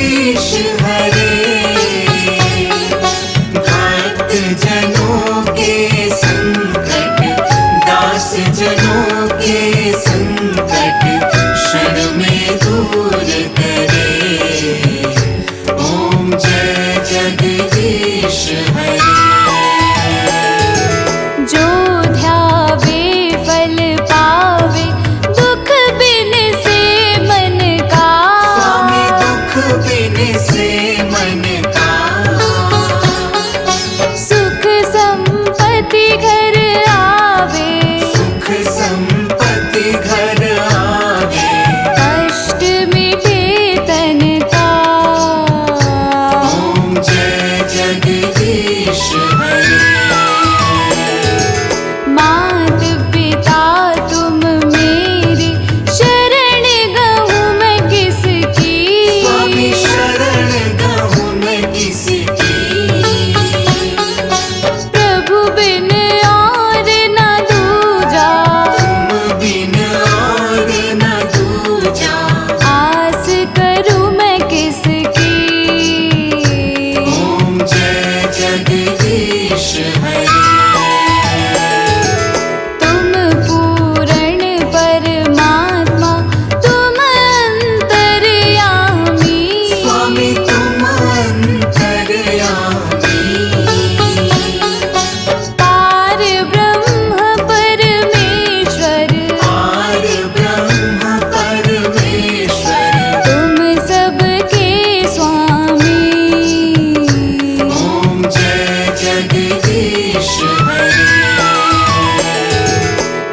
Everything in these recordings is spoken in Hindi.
जगदीश हरे, भक्त जनों के संकट, दास जनों के संकट क्षण में दूर करे। ओम जय जगदीश हरे। जो ध्यावे फल पावे, दुख बिन से मन का। स्वामी दुख बिन से मन का, सुख संपत्ति घर आवे, सुख संपत्ति घर आवे। कष्ट मिटे तन का। ओम जय जगदीश हरे। मात पिता तुम मेरी, शरण गहूँ मैं किसकी। स्वामी शरण गहूँ मैं किसकी, प्रभु बिन और न दूजा, तुम बिन और न दूजा। आस करूँ मैं किसकी। ओम जय जगदीश हरे। तुम पूर्ण परमात्मा, तुम अंतर्यामी। स्वामी तुम अंतर्यामी, पार ब्रह्म परमेश्वर, पार ब्रह्म परमेश्वर। तुम सबके स्वामी। ओम जय जगदीश हरे।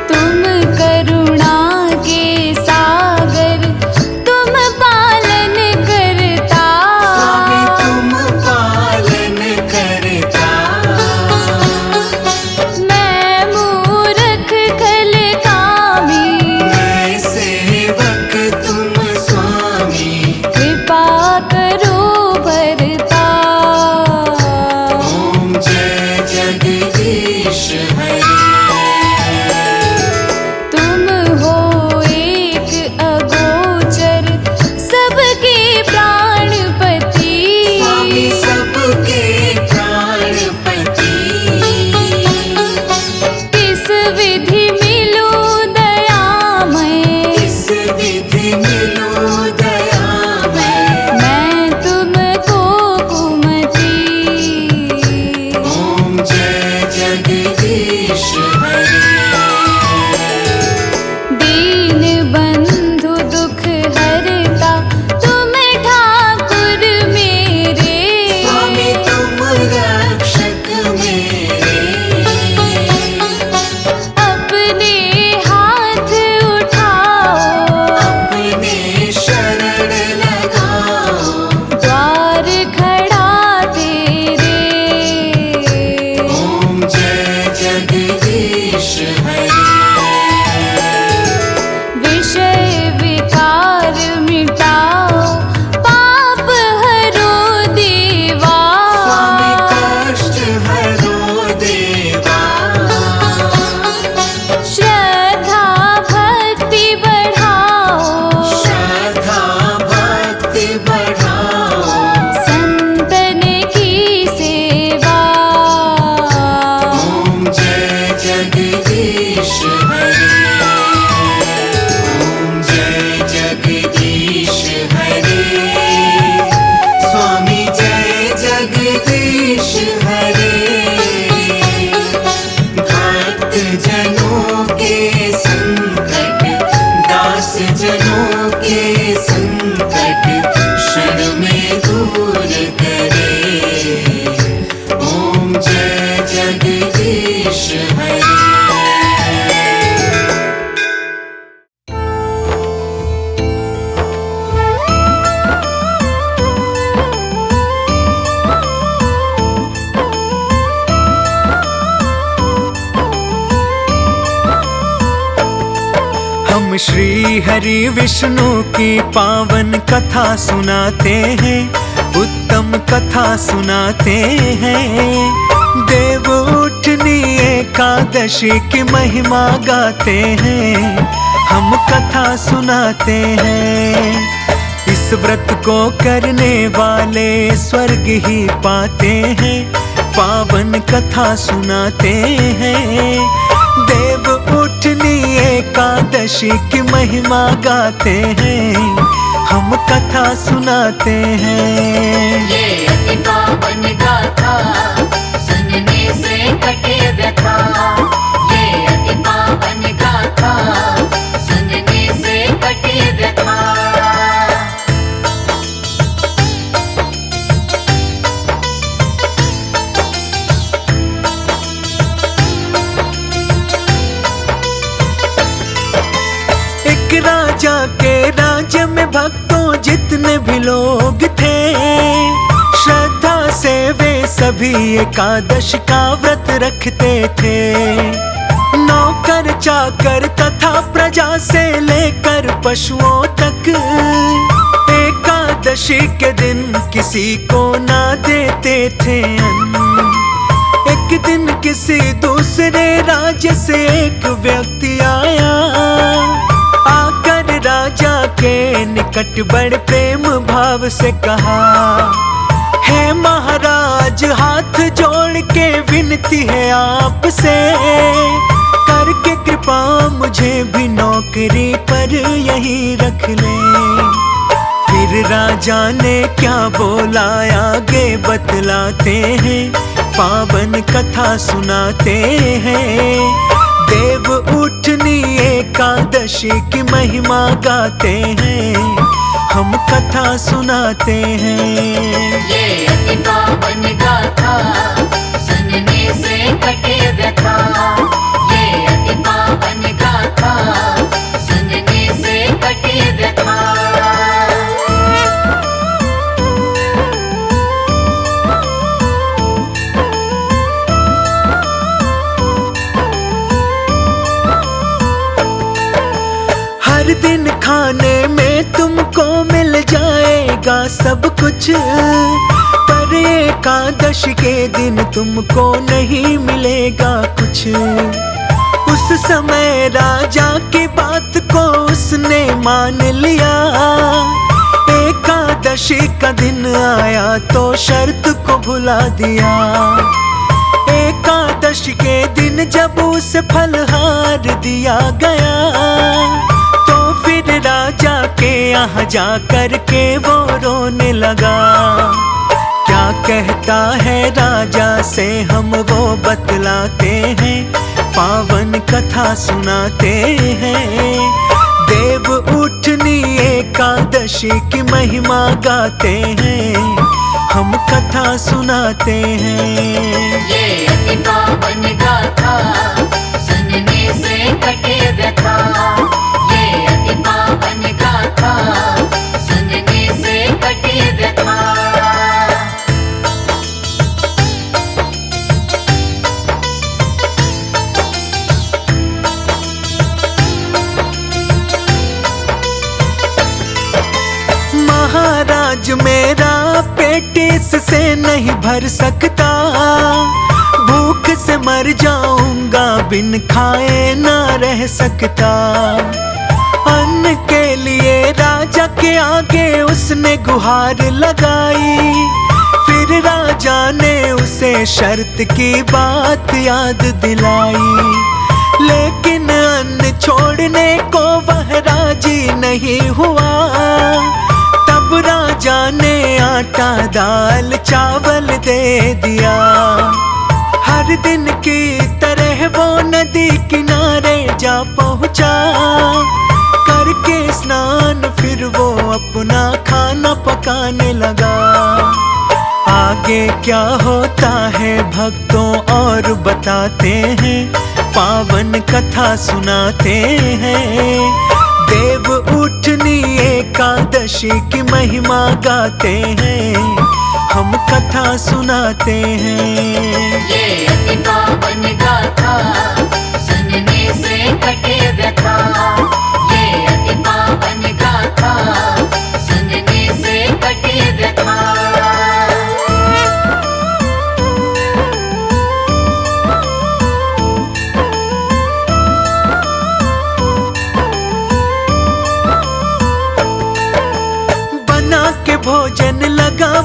तुम करुणा के सागर, तुम पालन करता। स्वामी तुम पालन करता, मैं मूर्ख खल कामी, मैं सेवक तुम स्वामी। कृपा करो भरता। ओम जय जगदीश हरे। तुम हो एक अगोचर, सबके प्राणपति। स्वामी सबके प्राणपति, किस विधि मिलो दयामय, इस विधि मिलो दयामय। मैं तुमको कुमति। ओम जय जगदीश हरे। दीन बंधु दुख हरता, तुम ठाकुर मेरे। स्वामी तुम रक्षक मेरे, अपने हाथ उठाओ, अपने शरण लगाओ। द्वार खड़ा तेरे। ओम जय जगदीश हरे। विषय विकार मिटाओ, पाप हरो देवा। स्वामी कष्ट हरो देवा, श्रद्धा भक्ति बढ़ाओ, श्रद्धा भक्ति बढ़ाओ। संतन की सेवा। ओम जय जगदीश हरे। ओम जय जगदीश हरे। स्वामी जय जगदीश हरे। भक्त जनों के संकट, दास जनों के संकट क्षण में दूर करे। ओम जय जगदीश हरे। हम श्री हरि विष्णु की पावन कथा सुनाते हैं, उत्तम कथा सुनाते हैं। देव उठनी एकादशी की महिमा गाते हैं, हम कथा सुनाते हैं। इस इस व्रत को करने वाले स्वर्ग ही पाते हैं, पावन कथा सुनाते हैं। देव उठनी एकादशी की महिमा गाते हैं, हम कथा सुनाते हैं। ये अति पावन गाथा सुनने से कटे व्यथा। ये अति पावन गाथा सुनने से कटे व्यथा। एक राजा के राज्य में भक्तों जितने भी लोग थे, श्रद्धा से वे सभी एकादश का व्रत रखते थे। नौकर चाकर तथा प्रजा से लेकर पशुओं तक एकादशी के दिन किसी को ना देते थे अन्न। एक दिन किसी दूसरे राज्य से एक व्यक्ति आया, आकर राजा के निकट बड़े प्रेम भाव से कहा, हे महाराज हाथ जोड़ के विनती है आपसे, करके कृपा मुझे भी नौकरी पर यहीं रख ले। फिर राजा ने क्या बोला आगे बतलाते हैं, पावन कथा सुनाते हैं। देव उठनी एकादशी की महिमा गाते हैं, हम कथा सुनाते हैं। ये अति पावन गाथा सुनने से कटे व्यथा। ये अति पावन गाथा सुनने से कटे व्यथा। हर दिन खाने में तुमको मिल जाएगा सब कुछ, पर एकादश के दिन तुमको नहीं मिलेगा कुछ। उस समय राजा की बात को उसने मान लिया, एकादशी का दिन आया तो शर्त को भुला दिया। एकादशी के दिन जब उसे फलहार दिया गया, फिर राजा के यहाँ जा कर के वो रोने लगा। क्या कहता है राजा से हम वो बतलाते हैं, पावन कथा सुनाते हैं। देव उठनी एकादशी की महिमा गाते हैं, हम कथा सुनाते हैं। ये अति पावन गाथा सुनने से कटे व्यथा। ये अति पावन गाथा सुनने से कटे व्यथा। महाराज मेरा पेट इससे नहीं भर सकता, भूख से मर जाऊंगा बिन खाए ना रह सकता। अन्न के लिए राजा के आगे उसने गुहार लगाई, फिर राजा ने उसे शर्त की बात याद दिलाई। लेकिन अन्न छोड़ने को वह राजी नहीं हुआ, तब राजा ने आटा दाल चावल दे दिया। हर दिन की तरह वो नदी किनारे जा पहुंचा, करके स्नान फिर वो अपना खाना पकाने लगा। आगे क्या होता है भक्तों और बताते हैं, पावन कथा सुनाते हैं। देव उठनी एकादशी की महिमा गाते हैं, हम कथा सुनाते हैं। ये अति पावन गाथा सुनने से कटे व्यथा। ये अति पावन गाथा सुनने से कटे व्यथा।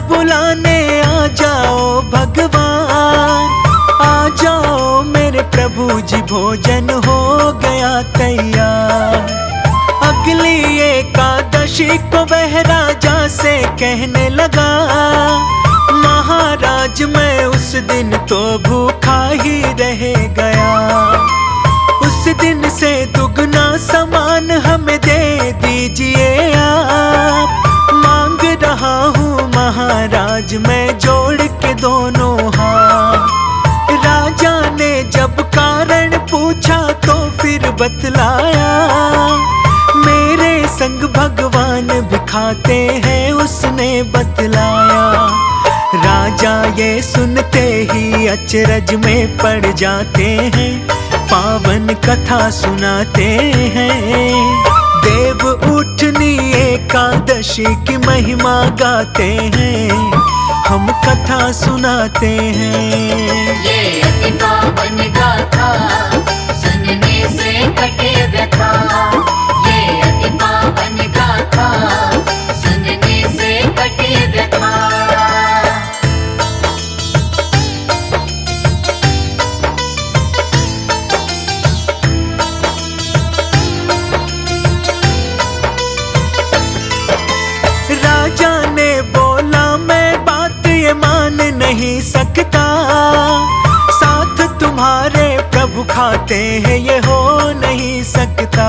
बुलाने आ जाओ भगवान, आ जाओ मेरे प्रभु जी, भोजन हो गया तैयार। अगली एकादशी को वह राजा से कहने लगा, महाराज मैं उस दिन तो भूखा ही रह गया, उस दिन से दुगना सामान हमें दे दीजिए आप। मांग रहा हूँ महाराज मैं जोड़ के दोनों हाथ। राजा ने जब कारण पूछा तो फिर बतलाया, मेरे संग भगवान भी खाते हैं उसने बतलाया। राजा ये सुनते ही अचरज में पड़ जाते हैं, पावन कथा सुनाते हैं। देव उठनी एकादशी की महिमा गाते हैं, हम कथा सुनाते हैं। ये अति पावन गाथा सुनने से कटे व्यथा, ये अति पावन गाथा सुनने से कटे व्यथा। राजा ने बोला मैं बात ये मान नहीं सकता, साथ तुम्हारे प्रभु खाते हैं ये हो नहीं सकता।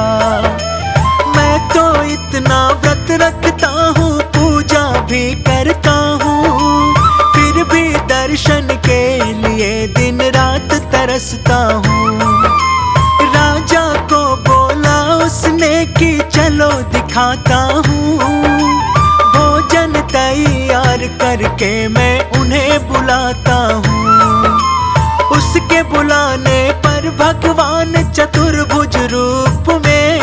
मैं तो इतना व्रत रखता हूँ, पूजा भी करता हूँ, फिर भी दर्शन के लिए दिन रात तरसता हूँ। राजा को बोला उसने कि चलो दिखाता हूँ, भोजन तैयार करके मैं उन्हें बुलाता हूँ। उसके बुलाने पर भगवान चतुर्भुज रूप में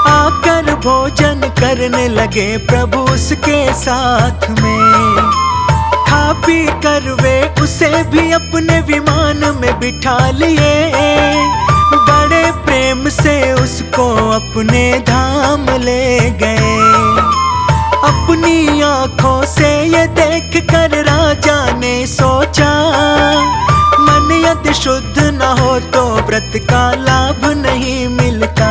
आकर भोजन करने लगे प्रभु उसके साथ में। खा पी कर वे उसे भी अपने विमान में बिठा लिए, बड़े प्रेम से उसको अपने धाम ले गए। अपनी आँखों से ये देख कर राजा ने सोचा, मन यदि शुद्ध न हो तो व्रत का लाभ नहीं मिलता।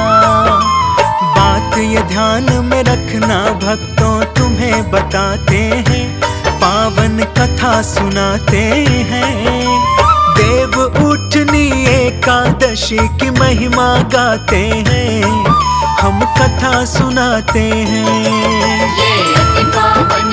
बात ये ध्यान में रखना भक्तों, तुम्हें बताते हैं, पावन कथा सुनाते हैं। देव उठनी एकादशी की महिमा गाते हैं, हम कथा सुनाते हैं। ये अति पावन